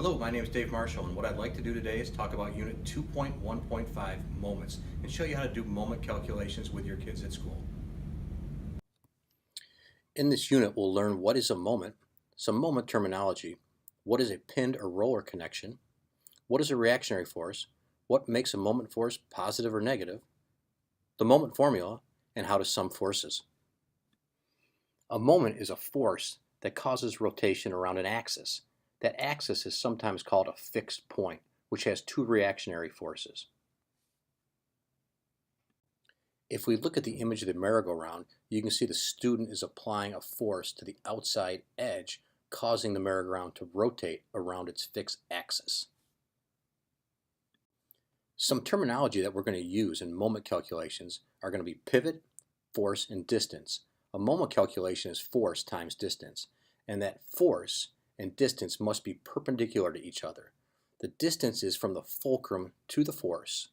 Hello, my name is Dave Marshall, and what I'd like to do today is talk about Unit 2.1.5 moments and show you how to do moment calculations with your kids at school. In this unit, we'll learn what is a moment, some moment terminology, what is a pinned or roller connection, what is a reactionary force, what makes a moment force positive or negative, the moment formula, and how to sum forces. A moment is a force that causes rotation around an axis. That axis is sometimes called a fixed point, which has two reactionary forces. If we look at the image of the merry-go-round, you can see the student is applying a force to the outside edge, causing the merry-go-round to rotate around its fixed axis. Some terminology that we're going to use in moment calculations are going to be pivot, force, and distance. A moment calculation is force times distance, and that force and distance must be perpendicular to each other. The distance is from the fulcrum to the force.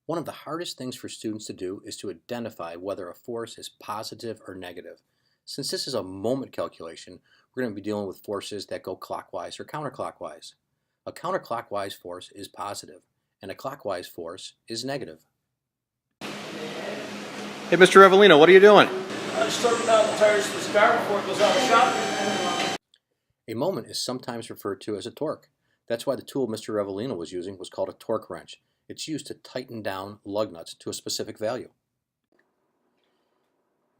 One of the hardest things for students to do is to identify whether a force is positive or negative. Since this is a moment calculation, we're going to be dealing with forces that go clockwise or counterclockwise. A counterclockwise force is positive, and a clockwise force is negative. Hey, Mr. Revelino, what are you doing? Just sorting out the tires for this car before it goes out of the shop. A moment is sometimes referred to as a torque. That's why the tool Mr. Revelino was using was called a torque wrench. It's used to tighten down lug nuts to a specific value.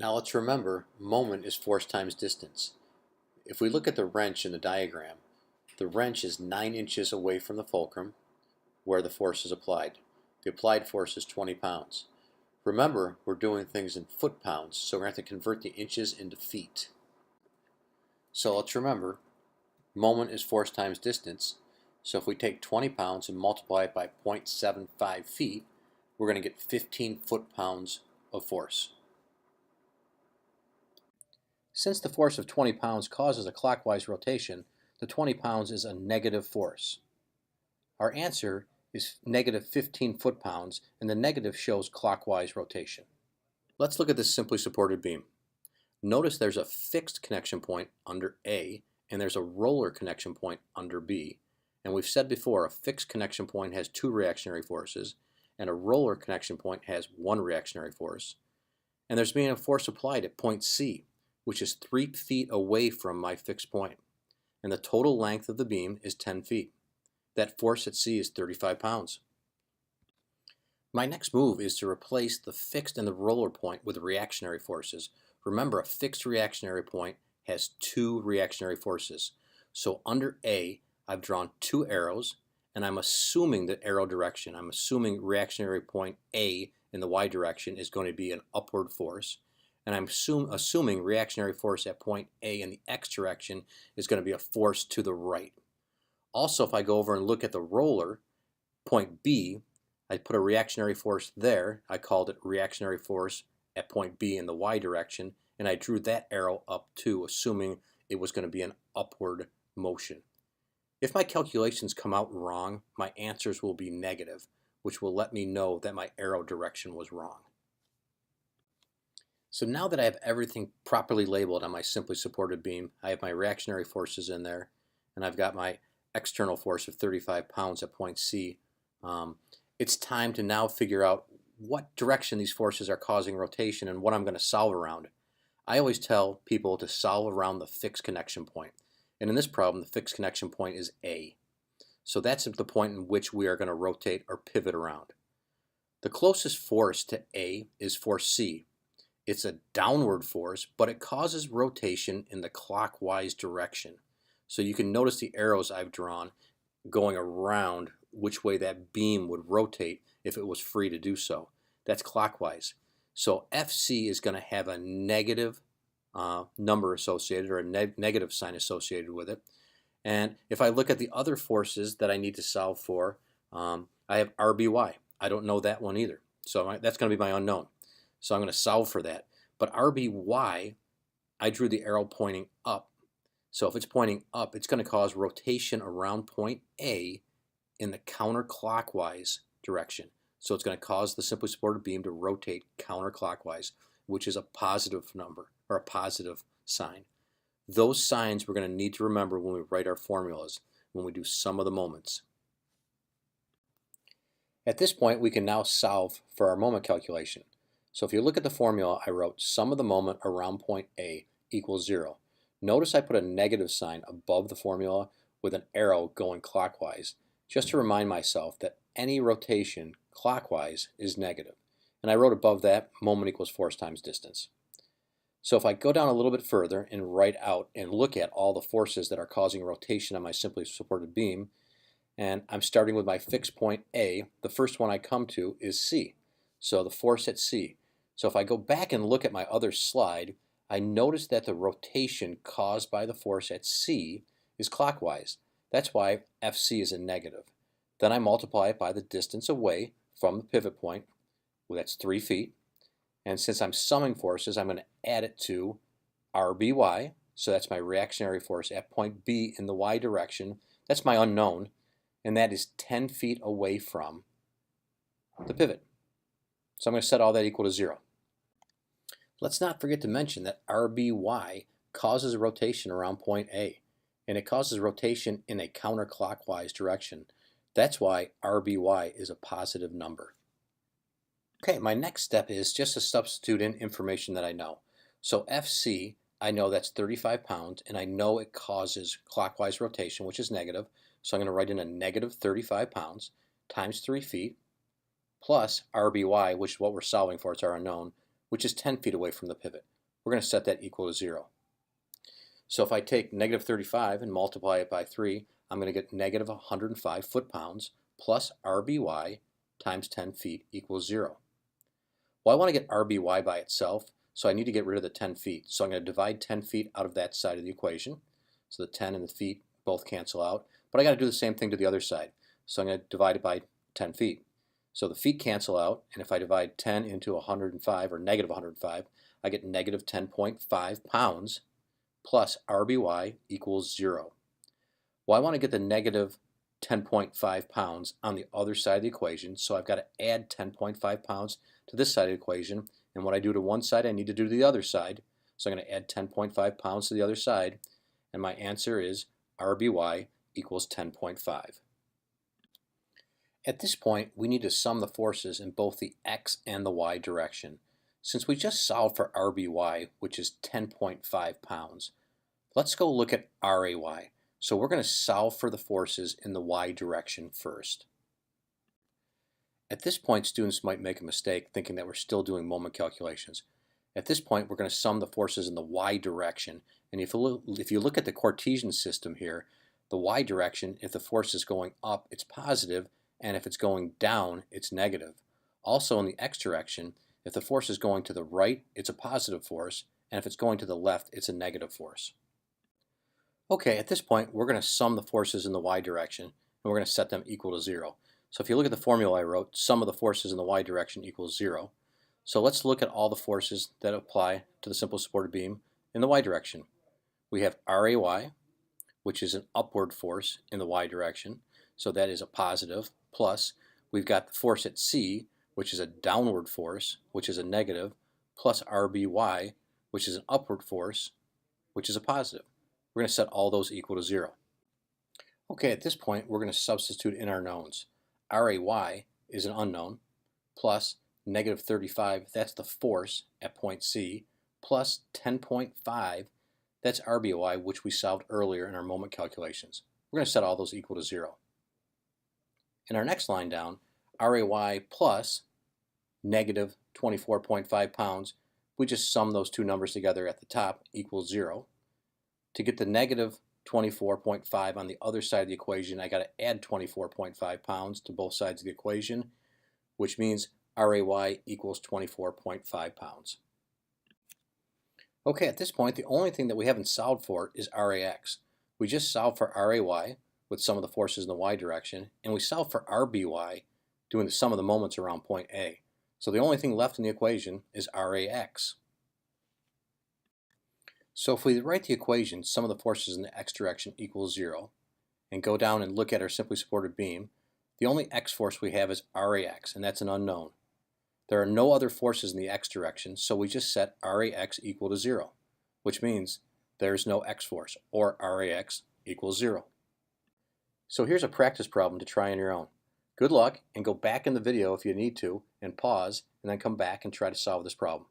Now let's remember, moment is force times distance. If we look at the wrench in the diagram, the wrench is 9 inches away from the fulcrum where the force is applied. The applied force is 20 pounds. Remember, we're doing things in foot-pounds, so we're going to have to convert the inches into feet. So let's remember, moment is force times distance. So if we take 20 pounds and multiply it by 0.75 feet, we're going to get 15 foot-pounds of force. Since the force of 20 pounds causes a clockwise rotation, the 20 pounds is a negative force. Our answer is negative 15 foot-pounds, and the negative shows clockwise rotation. Let's look at this simply supported beam. Notice there's a fixed connection point under A, and there's a roller connection point under B. And we've said before, a fixed connection point has two reactionary forces, and a roller connection point has one reactionary force. And there's being a force applied at point C, which is 3 feet away from my fixed point. And the total length of the beam is 10 feet. That force at C is 35 pounds. My next move is to replace the fixed and the roller point with reactionary forces. Remember, a fixed reactionary point has two reactionary forces. So under A, I've drawn two arrows, and I'm assuming the arrow direction. I'm assuming reactionary point A in the Y direction is going to be an upward force. And I'm assuming reactionary force at point A in the X direction is going to be a force to the right. Also, if I go over and look at the roller, point B, I put a reactionary force there. I called it reactionary force at point B in the Y direction, and I drew that arrow up too, assuming it was going to be an upward motion. If my calculations come out wrong, my answers will be negative, which will let me know that my arrow direction was wrong. So now that I have everything properly labeled on my simply supported beam, I have my reactionary forces in there, and I've got my external force of 35 pounds at point C. It's time to now figure out what direction these forces are causing rotation and what I'm going to solve around. I always tell people to solve around the fixed connection point. And in this problem, the fixed connection point is A. So that's the point in which we are going to rotate or pivot around. The closest force to A is force C. It's a downward force, but it causes rotation in the clockwise direction. So you can notice the arrows I've drawn going around which way that beam would rotate if it was free to do so. That's clockwise. So FC is going to have a negative number associated, or a negative sign associated with it. And if I look at the other forces that I need to solve for, I have RBY. I don't know that one either. So that's going to be my unknown. So I'm going to solve for that. But RBY, I drew the arrow pointing up. So if it's pointing up, it's going to cause rotation around point A in the counterclockwise direction. So it's going to cause the simply supported beam to rotate counterclockwise, which is a positive number or a positive sign. Those signs we're going to need to remember when we write our formulas, when we do sum of the moments. At this point, we can now solve for our moment calculation. So if you look at the formula, I wrote sum of the moment around point A equals 0. Notice I put a negative sign above the formula with an arrow going clockwise, just to remind myself that any rotation clockwise is negative. And I wrote above that moment equals force times distance. So if I go down a little bit further and write out and look at all the forces that are causing rotation on my simply supported beam, and I'm starting with my fixed point A, the first one I come to is C. So the force at C. So if I go back and look at my other slide, I notice that the rotation caused by the force at C is clockwise. That's why FC is a negative. Then I multiply it by the distance away from the pivot point, well, that's 3 feet. And since I'm summing forces, I'm going to add it to RBY. So that's my reactionary force at point B in the Y direction. That's my unknown. And that is 10 feet away from the pivot. So I'm going to set all that equal to 0. Let's not forget to mention that RBY causes a rotation around point A, and it causes rotation in a counterclockwise direction. That's why RBY is a positive number. Okay, my next step is just to substitute in information that I know. So FC, I know that's 35 pounds, and I know it causes clockwise rotation, which is negative. So I'm going to write in a negative 35 pounds times 3 feet plus RBY, which is what we're solving for, it's our unknown, which is 10 feet away from the pivot. We're going to set that equal to 0. So if I take negative 35 and multiply it by 3, I'm going to get negative 105 foot-pounds plus RBY times 10 feet equals 0. Well, I want to get RBY by itself, so I need to get rid of the 10 feet. So I'm going to divide 10 feet out of that side of the equation. So the 10 and the feet both cancel out. But I got to do the same thing to the other side. So I'm going to divide it by 10 feet. So the feet cancel out, and if I divide 10 into 105, or negative 105, I get negative 10.5 pounds plus RBY equals 0. Well, I want to get the negative 10.5 pounds on the other side of the equation, so I've got to add 10.5 pounds to this side of the equation, and what I do to one side, I need to do to the other side. So I'm going to add 10.5 pounds to the other side, and my answer is RBY equals 10.5. At this point, we need to sum the forces in both the X and the Y direction. Since we just solved for RBY, which is 10.5 pounds, let's go look at RAY. So we're going to solve for the forces in the Y direction first. At this point, students might make a mistake thinking that we're still doing moment calculations. At this point, we're going to sum the forces in the Y direction. And if you look at the Cartesian system here, the Y direction, if the force is going up, it's positive, and if it's going down, it's negative. Also in the X direction, if the force is going to the right, it's a positive force, and if it's going to the left, it's a negative force. Okay, at this point, we're going to sum the forces in the Y direction, and we're going to set them equal to 0. So if you look at the formula I wrote, sum of the forces in the Y direction equals 0. So let's look at all the forces that apply to the simple supported beam in the Y direction. We have RAY, which is an upward force in the Y direction, so that is a positive, plus we've got the force at C, which is a downward force, which is a negative, plus RBY, which is an upward force, which is a positive. We're going to set all those equal to 0. Okay, at this point, we're going to substitute in our knowns. RAY is an unknown, plus negative 35, that's the force at point C, plus 10.5, that's RBY, which we solved earlier in our moment calculations. We're going to set all those equal to 0. In our next line down, RAY plus negative 24.5 pounds, we just sum those two numbers together at the top equals 0. To get the negative 24.5 on the other side of the equation, I got to add 24.5 pounds to both sides of the equation, which means RAY equals 24.5 pounds. Okay, at this point, the only thing that we haven't solved for is RAX. We just solved for RAY with some of the forces in the Y direction, and we solved for RBY doing the sum of the moments around point A. So the only thing left in the equation is RAX. So if we write the equation, sum of the forces in the X direction equals 0, and go down and look at our simply supported beam, the only X force we have is RAX, and that's an unknown. There are no other forces in the X direction, so we just set RAX equal to 0, which means there's no x-force, or RAX equals 0. So here's a practice problem to try on your own. Good luck, and go back in the video if you need to, and pause, and then come back and try to solve this problem.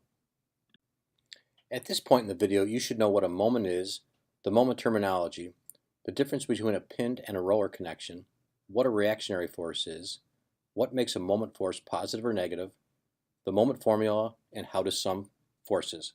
At this point in the video, you should know what a moment is, the moment terminology, the difference between a pinned and a roller connection, what a reactionary force is, what makes a moment force positive or negative, the moment formula, and how to sum forces.